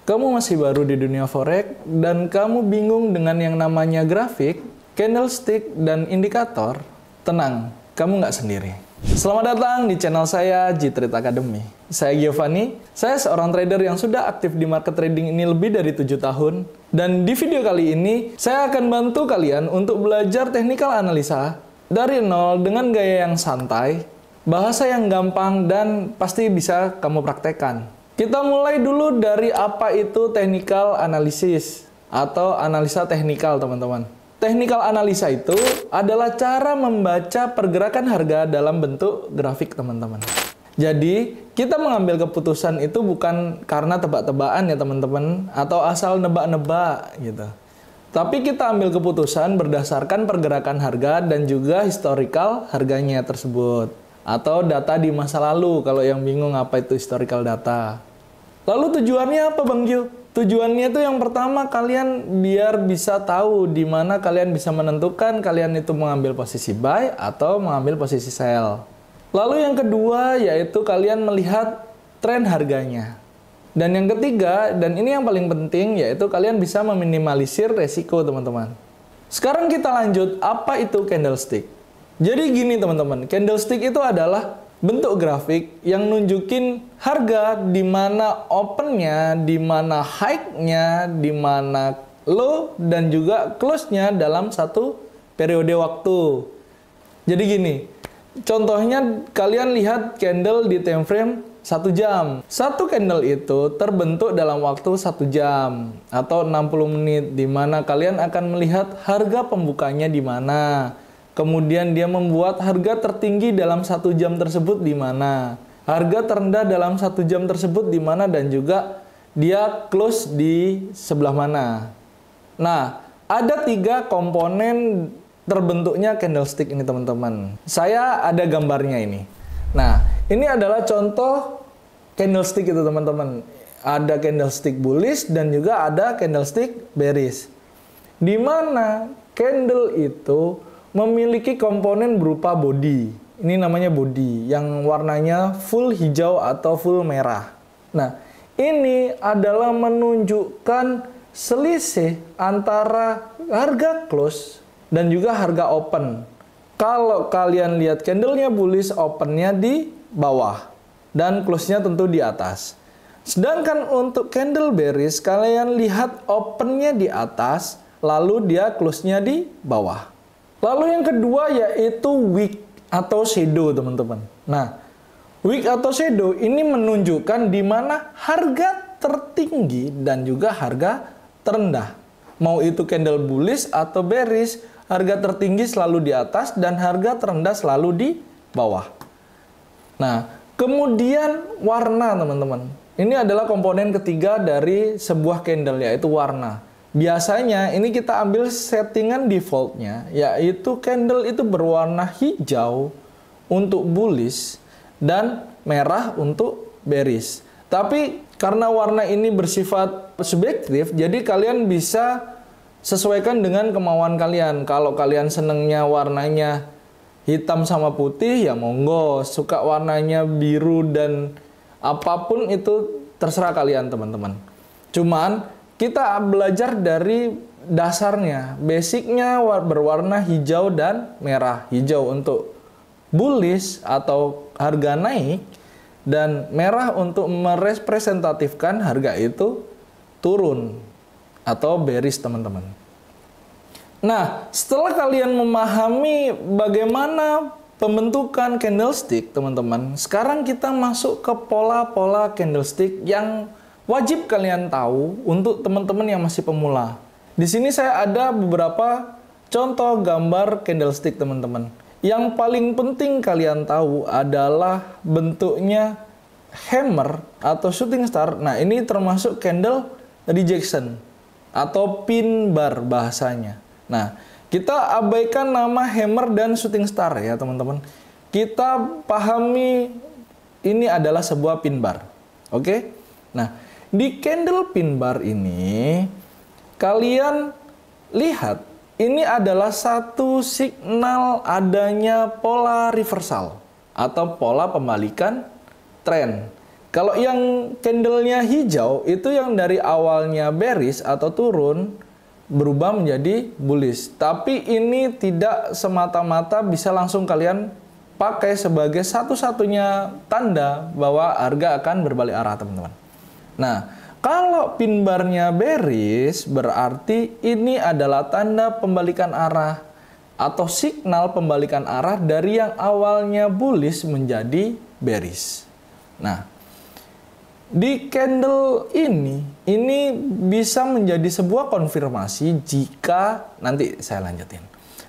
Kamu masih baru di dunia forex dan kamu bingung dengan yang namanya grafik, candlestick, dan indikator? Tenang, kamu nggak sendiri. Selamat datang di channel saya, G-Trade Academy. Saya Giovanni, saya seorang trader yang sudah aktif di market trading ini lebih dari 7 tahun. Dan di video kali ini, saya akan bantu kalian untuk belajar technical analisa dari nol dengan gaya yang santai, bahasa yang gampang, dan pasti bisa kamu praktekkan. Kita mulai dulu dari apa itu technical analysis atau analisa teknikal, teman-teman. Technical analisa itu adalah cara membaca pergerakan harga dalam bentuk grafik, teman-teman. Jadi, kita mengambil keputusan itu bukan karena tebak-tebakan ya, teman-teman, atau asal nebak-nebak gitu. Tapi kita ambil keputusan berdasarkan pergerakan harga dan juga historical harganya tersebut. Atau data di masa lalu, kalau yang bingung apa itu historical data. Lalu tujuannya apa, Bang Gio? Tujuannya itu yang pertama, kalian biar bisa tahu di mana kalian bisa menentukan kalian itu mengambil posisi buy atau mengambil posisi sell. Lalu yang kedua yaitu kalian melihat tren harganya. Dan yang ketiga, dan ini yang paling penting, yaitu kalian bisa meminimalisir resiko, teman-teman. Sekarang kita lanjut, apa itu candlestick? Jadi gini, teman-teman, candlestick itu adalah bentuk grafik yang nunjukin harga di mana opennya, di mana high-nya, di mana low, dan juga close-nya dalam satu periode waktu. Jadi gini, contohnya kalian lihat candle di time frame 1 jam. Satu candle itu terbentuk dalam waktu 1 jam atau 60 menit, di mana kalian akan melihat harga pembukanya di mana. Kemudian dia membuat harga tertinggi dalam 1 jam tersebut di mana, harga terendah dalam 1 jam tersebut di mana, dan juga dia close di sebelah mana. Nah, ada 3 komponen terbentuknya candlestick ini, teman-teman. Saya ada gambarnya ini. Nah, ini adalah contoh candlestick itu, teman-teman. Ada candlestick bullish dan juga ada candlestick bearish. Di mana candle itu memiliki komponen berupa body. Ini namanya body, yang warnanya full hijau atau full merah. Nah, ini adalah menunjukkan selisih antara harga close dan juga harga open. Kalau kalian lihat candlenya bullish, opennya di bawah dan close-nya tentu di atas. Sedangkan untuk candle bearish, kalian lihat opennya di atas, lalu dia close-nya di bawah. Lalu yang kedua yaitu wick atau shadow, teman-teman. Nah, wick atau shadow ini menunjukkan di mana harga tertinggi dan juga harga terendah. Mau itu candle bullish atau bearish, harga tertinggi selalu di atas dan harga terendah selalu di bawah. Nah, kemudian warna, teman-teman. Ini adalah komponen ketiga dari sebuah candle, yaitu warna. Biasanya ini kita ambil settingan defaultnya, yaitu candle itu berwarna hijau untuk bullish dan merah untuk bearish. Tapi karena warna ini bersifat subjektif, jadi kalian bisa sesuaikan dengan kemauan kalian. Kalau kalian senengnya warnanya hitam sama putih, ya monggo. Suka warnanya biru dan apapun itu terserah kalian, teman-teman. Cuman kita belajar dari dasarnya, basicnya berwarna hijau dan merah. Hijau untuk bullish atau harga naik, dan merah untuk merepresentatifkan harga itu turun atau bearish, teman-teman. Nah, setelah kalian memahami bagaimana pembentukan candlestick, teman-teman, sekarang kita masuk ke pola-pola candlestick yang wajib kalian tahu untuk teman-teman yang masih pemula. Di sini saya ada beberapa contoh gambar candlestick, teman-teman. Yang paling penting kalian tahu adalah bentuknya hammer atau shooting star. Nah, ini termasuk candle rejection atau pin bar bahasanya. Nah, kita abaikan nama hammer dan shooting star ya, teman-teman. Kita pahami ini adalah sebuah pin bar. Oke? Nah, di candle pin bar ini, kalian lihat, ini adalah satu signal adanya pola reversal atau pola pembalikan tren. Kalau yang candlenya hijau itu yang dari awalnya bearish atau turun berubah menjadi bullish. Tapi ini tidak semata-mata bisa langsung kalian pakai sebagai satu-satunya tanda bahwa harga akan berbalik arah, teman-teman. Nah, kalau pin barnya bearish berarti ini adalah tanda pembalikan arah atau signal pembalikan arah dari yang awalnya bullish menjadi bearish. Nah, di candle ini bisa menjadi sebuah konfirmasi jika nanti saya lanjutin.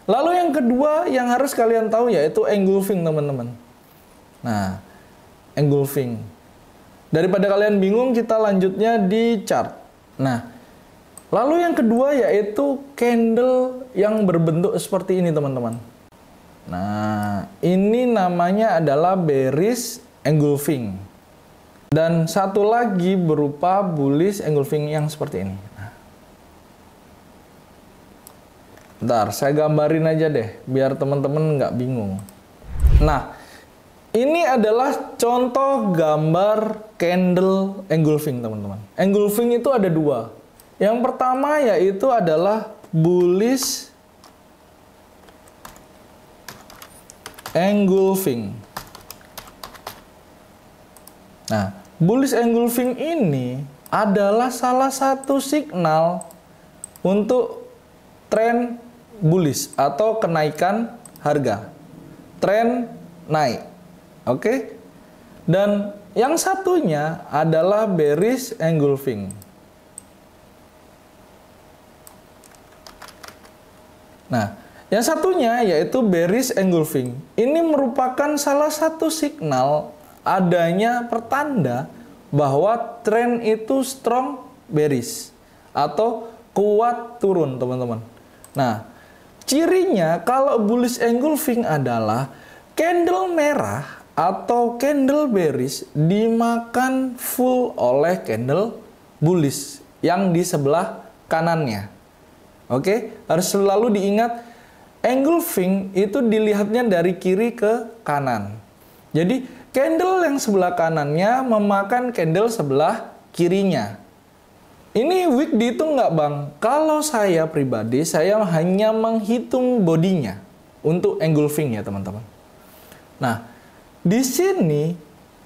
Lalu yang kedua yang harus kalian tahu yaitu engulfing, teman-teman. Nah, engulfing. Daripada kalian bingung, kita lanjutnya di chart. Nah, lalu yang kedua yaitu candle yang berbentuk seperti ini, teman-teman. Nah, ini namanya adalah bearish engulfing. Dan satu lagi berupa bullish engulfing yang seperti ini. Bentar, saya gambarin aja deh, biar teman-teman nggak bingung. Nah, ini adalah contoh gambar candle engulfing, teman-teman. Engulfing itu ada dua. Yang pertama yaitu adalah bullish engulfing. Nah, bullish engulfing ini adalah salah satu signal untuk tren bullish atau kenaikan harga. Tren naik. Oke? Dan yang satunya adalah bearish engulfing. Nah, yang satunya yaitu bearish engulfing. Ini merupakan salah satu signal adanya pertanda bahwa tren itu strong bearish atau kuat turun, teman-teman. Nah, cirinya kalau bullish engulfing adalah candle merah atau candle bearish dimakan full oleh candle bullish yang di sebelah kanannya. Oke, harus selalu diingat engulfing itu dilihatnya dari kiri ke kanan. Jadi candle yang sebelah kanannya memakan candle sebelah kirinya. Ini week dihitung nggak, Bang? Kalau saya pribadi, saya hanya menghitung bodinya untuk engulfing ya, teman-teman. Nah, di sini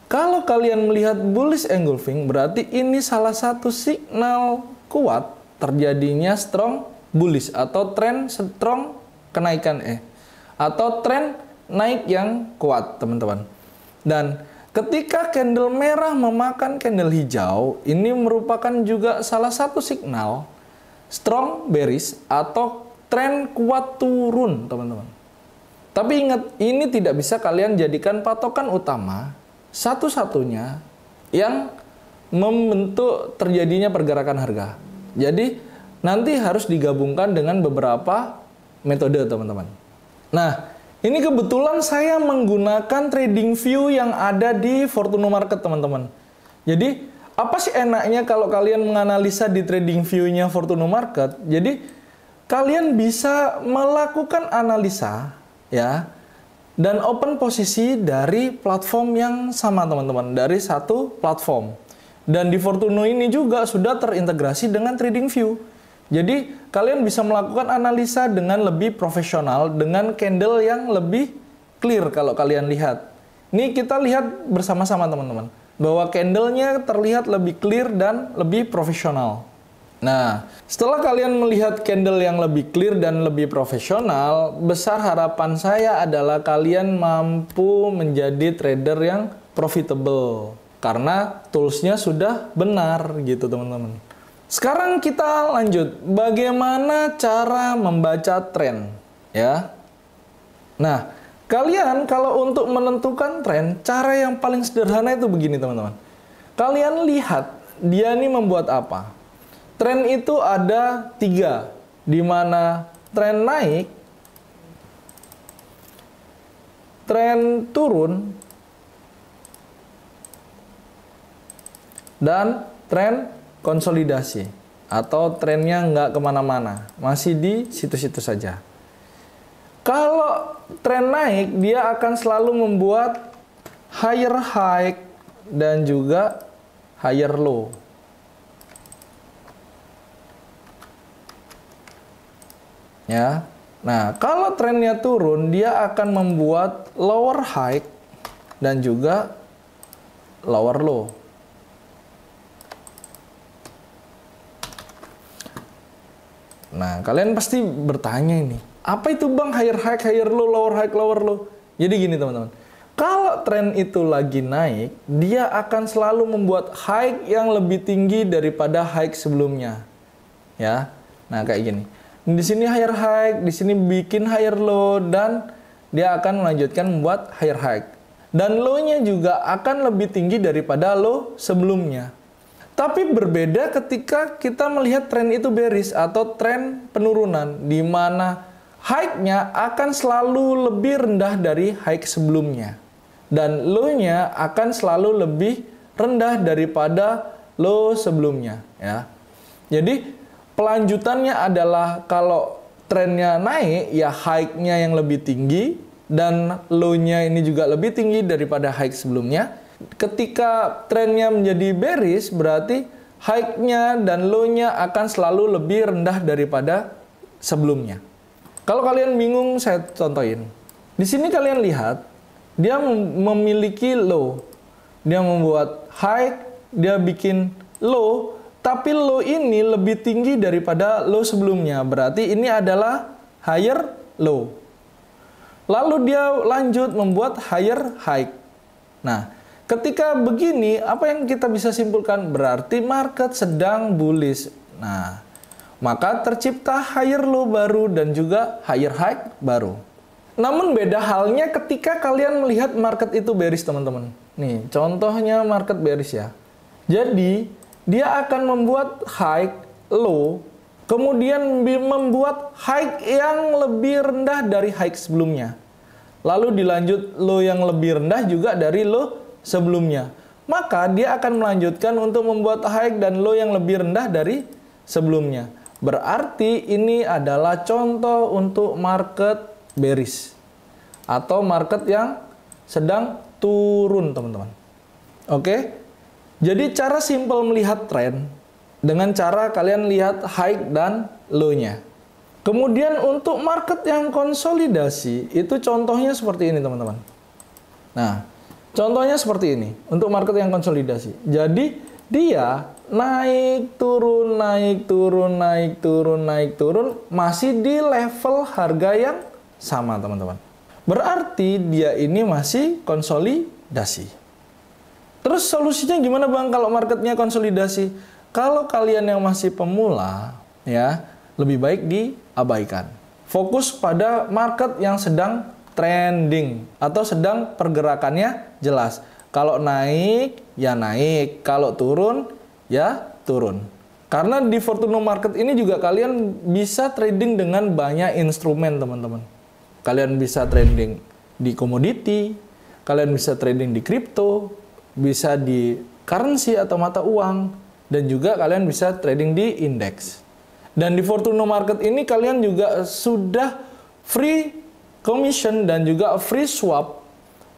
kalau kalian melihat bullish engulfing, berarti ini salah satu signal kuat terjadinya strong bullish atau tren strong kenaikan atau tren naik yang kuat, teman-teman. Dan ketika candle merah memakan candle hijau, ini merupakan juga salah satu signal strong bearish atau tren kuat turun, teman-teman. Tapi ingat, ini tidak bisa kalian jadikan patokan utama satu-satunya yang membentuk terjadinya pergerakan harga. Jadi nanti harus digabungkan dengan beberapa metode, teman-teman. Nah, ini kebetulan saya menggunakan trading view yang ada di Fortuno Market, teman-teman. Jadi, apa sih enaknya kalau kalian menganalisa di trading view-nya Fortuno Market? Jadi, kalian bisa melakukan analisa ya dan open posisi dari platform yang sama, teman-teman, dari satu platform. Dan di Fortuno ini juga sudah terintegrasi dengan trading view. Jadi, kalian bisa melakukan analisa dengan lebih profesional, dengan candle yang lebih clear kalau kalian lihat. Ini kita lihat bersama-sama, teman-teman, bahwa candlenya terlihat lebih clear dan lebih profesional. Nah, setelah kalian melihat candle yang lebih clear dan lebih profesional, besar harapan saya adalah kalian mampu menjadi trader yang profitable. Karena toolsnya sudah benar gitu, teman-teman. Sekarang kita lanjut, bagaimana cara membaca tren, ya. Nah, kalian kalau untuk menentukan tren, cara yang paling sederhana itu begini, teman-teman. Kalian lihat, dia ini membuat apa? Tren itu ada 3, di mana tren naik, tren turun, dan tren konsolidasi atau trennya nggak kemana-mana, masih di situ-situ saja. Kalau tren naik, dia akan selalu membuat higher high dan juga higher low. Ya. Nah, kalau trennya turun, dia akan membuat lower high dan juga lower low. Nah, kalian pasti bertanya ini, apa itu bang higher high, higher low, lower high, lower low? Jadi gini teman-teman, kalau tren itu lagi naik, dia akan selalu membuat high yang lebih tinggi daripada high sebelumnya. Ya, nah kayak gini. Di sini higher high, di sini bikin higher low, dan dia akan melanjutkan membuat higher high. Dan low-nya juga akan lebih tinggi daripada low sebelumnya. Tapi berbeda ketika kita melihat tren itu bearish atau tren penurunan, di mana high-nya akan selalu lebih rendah dari high sebelumnya. Dan low-nya akan selalu lebih rendah daripada low sebelumnya. Ya. Jadi pelanjutannya adalah kalau trennya naik, ya high-nya yang lebih tinggi, dan low-nya ini juga lebih tinggi daripada high sebelumnya. Ketika trennya menjadi bearish, berarti high-nya dan low-nya akan selalu lebih rendah daripada sebelumnya. Kalau kalian bingung, saya contohin. Di sini kalian lihat, dia memiliki low. Dia membuat high, dia bikin low, tapi low ini lebih tinggi daripada low sebelumnya. Berarti ini adalah higher low. Lalu dia lanjut membuat higher high. Nah, ketika begini, apa yang kita bisa simpulkan? Berarti market sedang bullish. Nah, maka tercipta higher low baru dan juga higher high baru. Namun beda halnya ketika kalian melihat market itu bearish, teman-teman. Nih, contohnya market bearish ya. Jadi, dia akan membuat high, low, kemudian membuat high yang lebih rendah dari high sebelumnya. Lalu dilanjut low yang lebih rendah juga dari low sebelumnya. Maka dia akan melanjutkan untuk membuat high dan low yang lebih rendah dari sebelumnya. Berarti ini adalah contoh untuk market bearish atau market yang sedang turun, teman-teman. Oke? Jadi cara simpel melihat tren dengan cara kalian lihat high dan low-nya. Kemudian untuk market yang konsolidasi, itu contohnya seperti ini, teman-teman. Nah, contohnya seperti ini untuk market yang konsolidasi. Jadi dia naik turun, naik turun, naik turun, naik turun, masih di level harga yang sama, teman-teman. Berarti dia ini masih konsolidasi. Terus solusinya gimana bang kalau marketnya konsolidasi? Kalau kalian yang masih pemula, ya lebih baik diabaikan. Fokus pada market yang sedang trending atau sedang pergerakannya jelas. Kalau naik, ya naik. Kalau turun, ya turun. Karena di Fortuno Market ini juga kalian bisa trading dengan banyak instrumen, teman-teman. Kalian bisa trading di komoditi, kalian bisa trading di kripto, bisa di currency atau mata uang, dan juga kalian bisa trading di indeks. Dan di Fortuno Market ini kalian juga sudah free commission dan juga free swap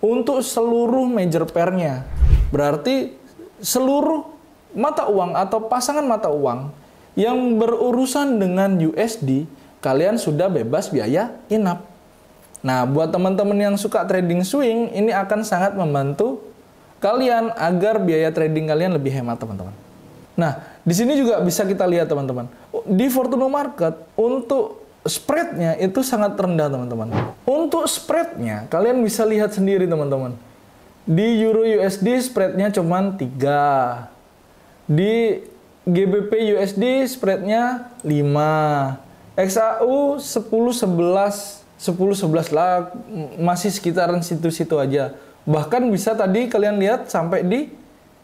untuk seluruh major pair-nya. Berarti seluruh mata uang atau pasangan mata uang yang berurusan dengan USD, kalian sudah bebas biaya in-app. Nah, buat teman-teman yang suka trading swing, ini akan sangat membantu kalian agar biaya trading kalian lebih hemat, teman-teman. Nah, di sini juga bisa kita lihat, teman-teman. Di Fortuno Market, untuk spreadnya itu sangat rendah, teman-teman. Untuk spreadnya, kalian bisa lihat sendiri, teman-teman. Di Euro USD, spreadnya cuma 3. Di GBP USD, spreadnya 5. XAU 10-11 lah, masih sekitaran situ-situ aja. Bahkan bisa tadi kalian lihat sampai di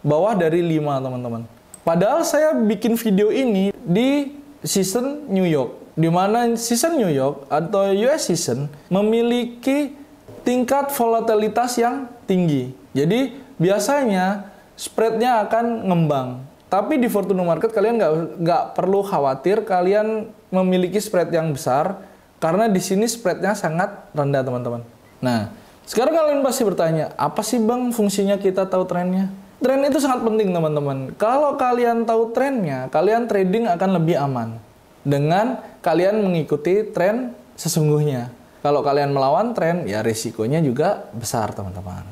bawah dari 5, teman-teman. Padahal saya bikin video ini di season New York, di mana season New York atau US season memiliki tingkat volatilitas yang tinggi. Jadi biasanya spreadnya akan ngembang. Tapi di Fortuno Market kalian nggak perlu khawatir kalian memiliki spread yang besar, karena di sini spreadnya sangat rendah, teman-teman. Nah, sekarang kalian pasti bertanya, apa sih bang fungsinya kita tahu trennya? Tren itu sangat penting teman-teman. Kalau kalian tahu trennya, kalian trading akan lebih aman dengan kalian mengikuti tren sesungguhnya. Kalau kalian melawan tren, ya risikonya juga besar teman-teman.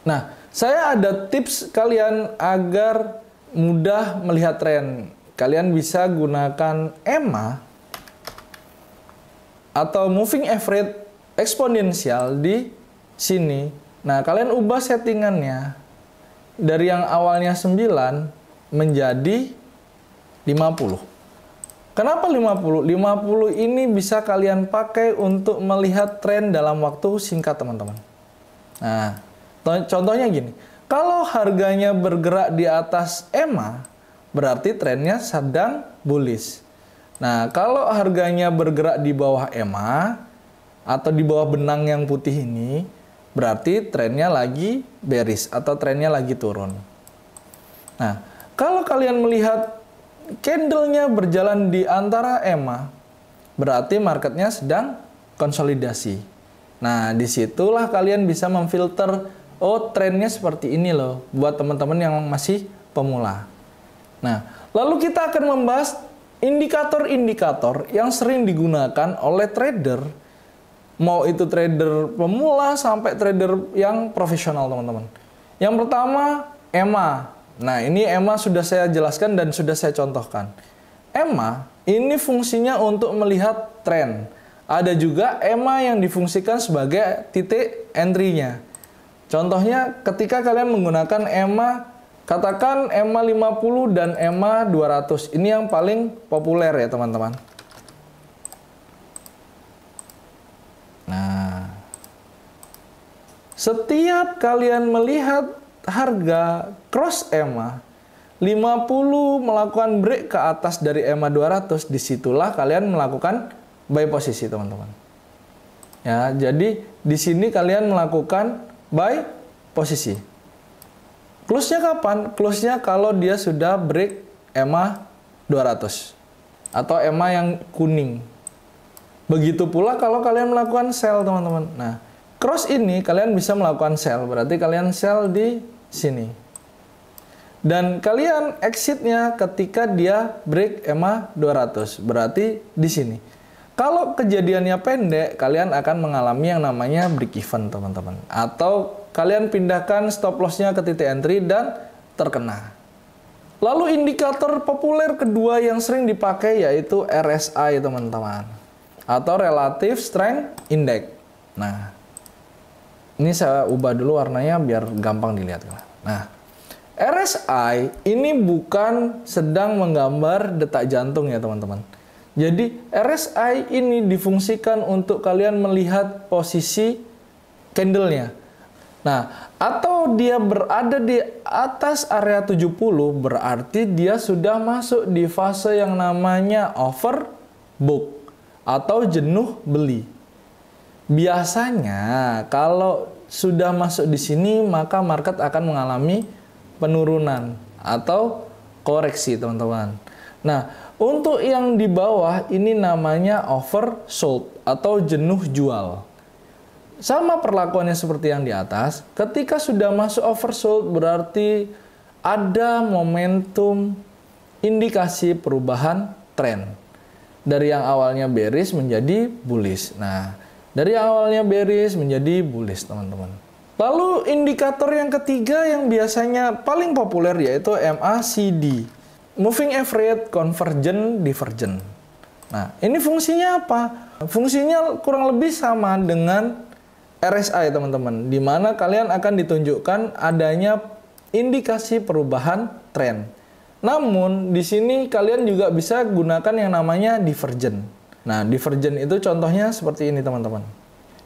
Nah, saya ada tips kalian agar mudah melihat tren. Kalian bisa gunakan EMA atau moving average eksponensial di sini. Nah, kalian ubah settingannya dari yang awalnya 9 menjadi 50. Kenapa 50? 50 ini bisa kalian pakai untuk melihat tren dalam waktu singkat, teman-teman. Nah, contohnya gini. Kalau harganya bergerak di atas EMA, berarti trennya sedang bullish. Nah, kalau harganya bergerak di bawah EMA atau di bawah benang yang putih ini, berarti trennya lagi bearish atau trennya lagi turun. Nah, kalau kalian melihat candlenya berjalan di antara EMA, berarti marketnya sedang konsolidasi. Nah, disitulah kalian bisa memfilter, oh trennya seperti ini loh, buat teman-teman yang masih pemula. Nah, lalu kita akan membahas indikator-indikator yang sering digunakan oleh trader, mau itu trader pemula sampai trader yang profesional, teman-teman. Yang pertama, EMA. Nah, ini EMA sudah saya jelaskan dan sudah saya contohkan. EMA ini fungsinya untuk melihat tren. Ada juga EMA yang difungsikan sebagai titik entry-nya. Contohnya ketika kalian menggunakan EMA, katakan EMA 50 dan EMA 200. Ini yang paling populer ya, teman-teman. Nah, setiap kalian melihat harga cross EMA 50 melakukan break ke atas dari EMA 200, disitulah kalian melakukan buy posisi, teman-teman. Ya, jadi di sini kalian melakukan buy posisi. Close-nya kapan? Close-nya kalau dia sudah break EMA 200 atau EMA yang kuning. Begitu pula kalau kalian melakukan sell, teman-teman. Nah, cross ini kalian bisa melakukan sell, berarti kalian sell di sini. Dan kalian exitnya ketika dia break EMA 200, berarti di sini. Kalau kejadiannya pendek, kalian akan mengalami yang namanya break even, teman-teman. Atau kalian pindahkan stop loss-nya ke titik entry dan terkena. Lalu indikator populer kedua yang sering dipakai yaitu RSI, teman-teman. Atau Relative Strength Index. Nah, ini saya ubah dulu warnanya biar gampang dilihat. Nah, RSI ini bukan sedang menggambar detak jantung ya, teman-teman. Jadi RSI ini difungsikan untuk kalian melihat posisi candlenya. Nah, atau dia berada di atas area 70, berarti dia sudah masuk di fase yang namanya overbook atau jenuh beli. Biasanya kalau sudah masuk di sini, maka market akan mengalami penurunan atau koreksi, teman-teman. Nah, untuk yang di bawah ini namanya oversold atau jenuh jual. Sama perlakuannya seperti yang di atas. Ketika sudah masuk oversold berarti ada momentum indikasi perubahan tren. Dari yang awalnya bearish menjadi bullish. Nah, dari yang awalnya bearish menjadi bullish, teman-teman. Lalu indikator yang ketiga yang biasanya paling populer yaitu MACD. Moving Average Convergent Divergent. Nah, ini fungsinya apa? Fungsinya kurang lebih sama dengan RSI, teman-teman, di mana kalian akan ditunjukkan adanya indikasi perubahan tren. Namun, di sini kalian juga bisa gunakan yang namanya divergent. Nah, divergent itu contohnya seperti ini, teman-teman.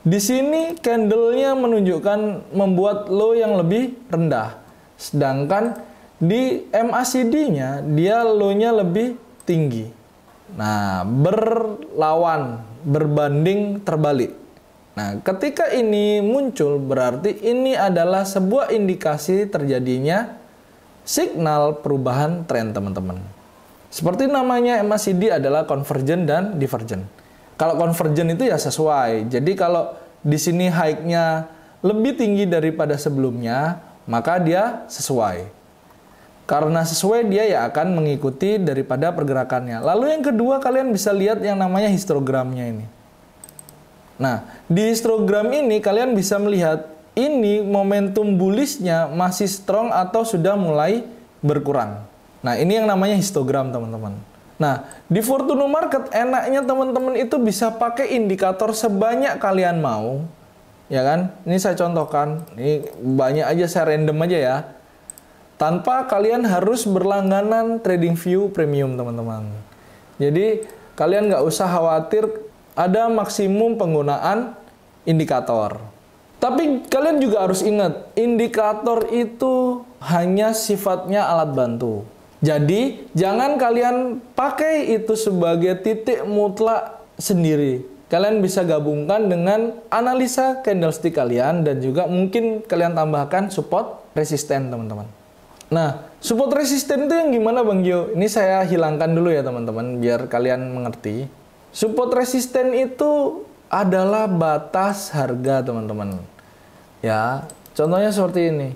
Di sini candlenya menunjukkan membuat low yang lebih rendah. Sedangkan di MACD-nya, dia low-nya lebih tinggi. Nah, berlawan, berbanding terbalik. Nah, ketika ini muncul, berarti ini adalah sebuah indikasi terjadinya signal perubahan tren, teman-teman. Seperti namanya MACD adalah convergent dan divergent. Kalau convergent itu ya sesuai. Jadi kalau di sini high-nya lebih tinggi daripada sebelumnya, maka dia sesuai. Karena sesuai dia ya akan mengikuti daripada pergerakannya. Lalu yang kedua kalian bisa lihat yang namanya histogramnya ini. Nah, di histogram ini kalian bisa melihat ini momentum bullishnya masih strong atau sudah mulai berkurang. Nah, ini yang namanya histogram teman-teman. Nah, di Fortune Market enaknya teman-teman itu bisa pakai indikator sebanyak kalian mau. Ya kan? Ini saya contohkan. Ini banyak aja, saya random aja ya. Tanpa kalian harus berlangganan TradingView Premium teman-teman. Jadi kalian nggak usah khawatir ada maksimum penggunaan indikator. Tapi kalian juga harus ingat, indikator itu hanya sifatnya alat bantu. Jadi jangan kalian pakai itu sebagai titik mutlak sendiri. Kalian bisa gabungkan dengan analisa candlestick kalian dan juga mungkin kalian tambahkan support resisten teman-teman. Nah, support resisten itu yang gimana Bang Gio? Ini saya hilangkan dulu ya teman-teman, biar kalian mengerti. Support resisten itu adalah batas harga teman-teman. Ya, contohnya seperti ini.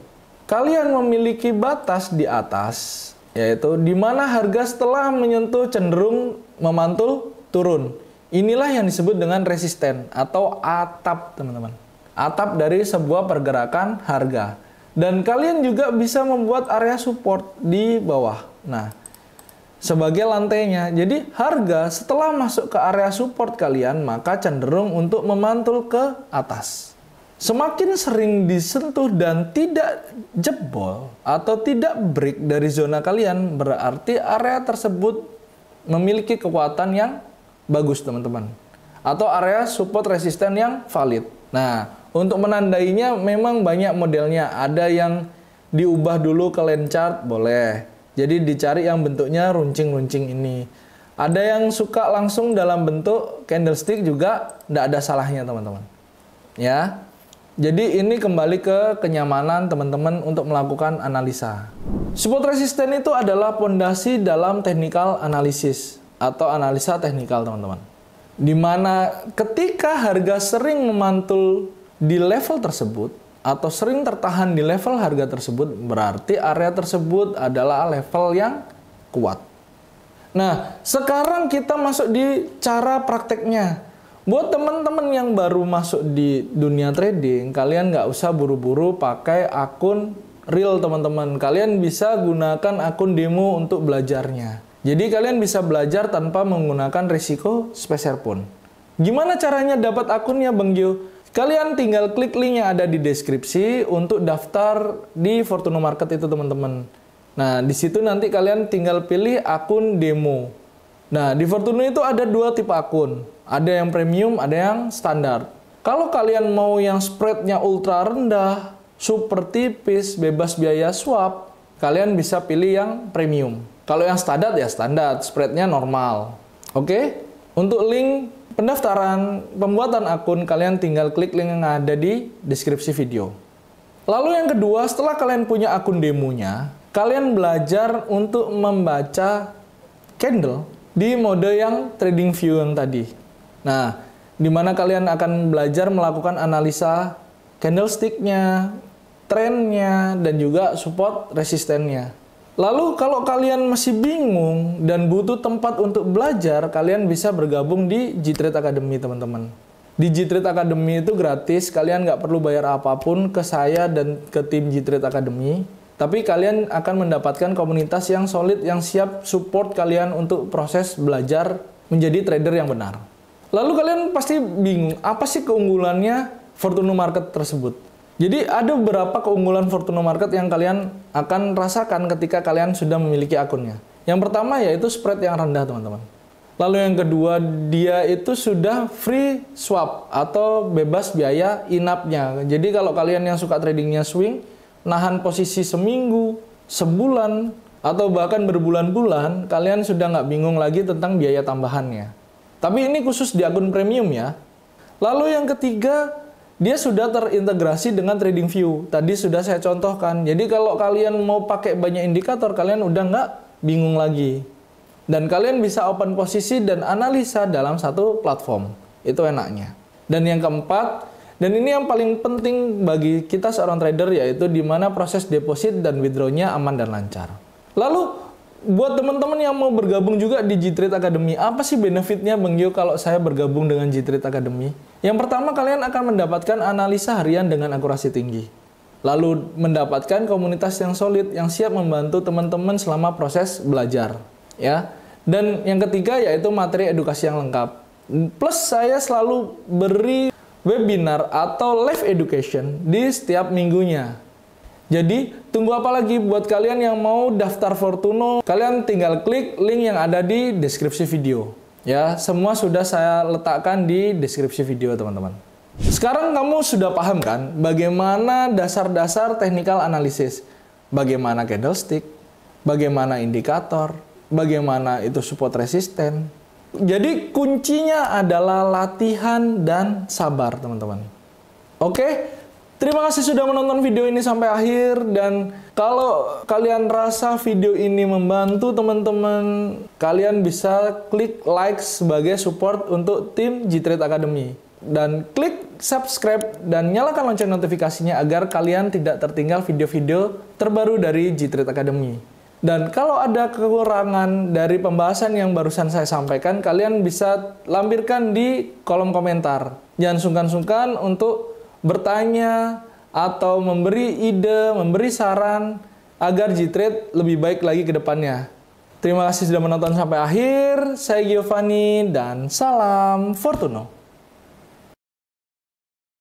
Kalian memiliki batas di atas, yaitu di mana harga setelah menyentuh cenderung memantul turun. Inilah yang disebut dengan resisten atau atap teman-teman. Atap dari sebuah pergerakan harga. Dan kalian juga bisa membuat area support di bawah. Nah, sebagai lantainya. Jadi harga setelah masuk ke area support kalian, maka cenderung untuk memantul ke atas. Semakin sering disentuh dan tidak jebol atau tidak break dari zona kalian, berarti area tersebut memiliki kekuatan yang bagus teman-teman. Atau area support resisten yang valid. Nah, untuk menandainya memang banyak modelnya. Ada yang diubah dulu ke line chart, boleh. Jadi dicari yang bentuknya runcing-runcing ini. Ada yang suka langsung dalam bentuk candlestick juga, tidak ada salahnya teman-teman. Ya. Jadi ini kembali ke kenyamanan teman-teman untuk melakukan analisa. Support resisten itu adalah pondasi dalam technical analysis atau analisa teknikal teman-teman. Dimana ketika harga sering memantul di level tersebut atau sering tertahan di level harga tersebut, berarti area tersebut adalah level yang kuat. Nah, sekarang kita masuk di cara prakteknya. Buat teman-teman yang baru masuk di dunia trading, kalian nggak usah buru-buru pakai akun real teman-teman. Kalian bisa gunakan akun demo untuk belajarnya. Jadi kalian bisa belajar tanpa menggunakan risiko sepeser pun. Gimana caranya dapat akunnya Bang Gio? Kalian tinggal klik link yang ada di deskripsi untuk daftar di Fortune Market itu teman-teman. Nah, di situ nanti kalian tinggal pilih akun demo. Nah, di Fortune itu ada dua tipe akun. Ada yang premium, ada yang standar. Kalau kalian mau yang spreadnya ultra rendah, super tipis, bebas biaya swap, kalian bisa pilih yang premium. Kalau yang standar ya standar, spreadnya normal. Oke? Untuk link pendaftaran, pembuatan akun, kalian tinggal klik link yang ada di deskripsi video. Lalu yang kedua, setelah kalian punya akun demonya, kalian belajar untuk membaca candle di mode yang TradingView yang tadi. Nah, di mana kalian akan belajar melakukan analisa candlestick-nya, trennya, dan juga support resistennya. Lalu kalau kalian masih bingung dan butuh tempat untuk belajar, kalian bisa bergabung di G-Trade Academy teman-teman. Di G-Trade Academy itu gratis, kalian nggak perlu bayar apapun ke saya dan ke tim G-Trade Academy. Tapi kalian akan mendapatkan komunitas yang solid, yang siap support kalian untuk proses belajar menjadi trader yang benar. Lalu kalian pasti bingung, apa sih keunggulannya Fortune Market tersebut? Jadi ada beberapa keunggulan Fortune Market yang kalian akan rasakan ketika kalian sudah memiliki akunnya. Yang pertama yaitu spread yang rendah teman-teman. Lalu yang kedua, dia itu sudah free swap atau bebas biaya in-up-nya. Jadi kalau kalian yang suka tradingnya swing, nahan posisi seminggu, sebulan, atau bahkan berbulan-bulan, kalian sudah nggak bingung lagi tentang biaya tambahannya. Tapi ini khusus di akun premium ya. Lalu yang ketiga, dia sudah terintegrasi dengan TradingView. Tadi sudah saya contohkan. Jadi kalau kalian mau pakai banyak indikator, kalian udah nggak bingung lagi. Dan kalian bisa open posisi dan analisa dalam satu platform. Itu enaknya. Dan yang keempat, dan ini yang paling penting bagi kita seorang trader, yaitu di mana proses deposit dan withdrawnya aman dan lancar. Lalu buat teman-teman yang mau bergabung juga di G-Trade Academy, apa sih benefitnya Bang Gio kalau saya bergabung dengan G-Trade Academy? Yang pertama, kalian akan mendapatkan analisa harian dengan akurasi tinggi. Lalu mendapatkan komunitas yang solid yang siap membantu teman-teman selama proses belajar, ya. Dan yang ketiga yaitu materi edukasi yang lengkap. Plus saya selalu beri webinar atau live education di setiap minggunya. Jadi, tunggu apa lagi buat kalian yang mau daftar Fortuno? Kalian tinggal klik link yang ada di deskripsi video. Ya, semua sudah saya letakkan di deskripsi video, teman-teman. Sekarang kamu sudah paham kan bagaimana dasar-dasar technical analysis? Bagaimana candlestick, bagaimana indikator, bagaimana itu support resisten. Jadi kuncinya adalah latihan dan sabar, teman-teman. Oke, terima kasih sudah menonton video ini sampai akhir. Dan kalau kalian rasa video ini membantu teman-teman, kalian bisa klik like sebagai support untuk tim G-Trade Academy. Dan klik subscribe dan nyalakan lonceng notifikasinya agar kalian tidak tertinggal video-video terbaru dari G-Trade Academy. Dan kalau ada kekurangan dari pembahasan yang barusan saya sampaikan, kalian bisa lampirkan di kolom komentar. Jangan sungkan-sungkan untuk bertanya atau memberi ide, memberi saran agar G-Trade lebih baik lagi ke depannya. Terima kasih sudah menonton sampai akhir. Saya Giovanni dan salam Fortuno.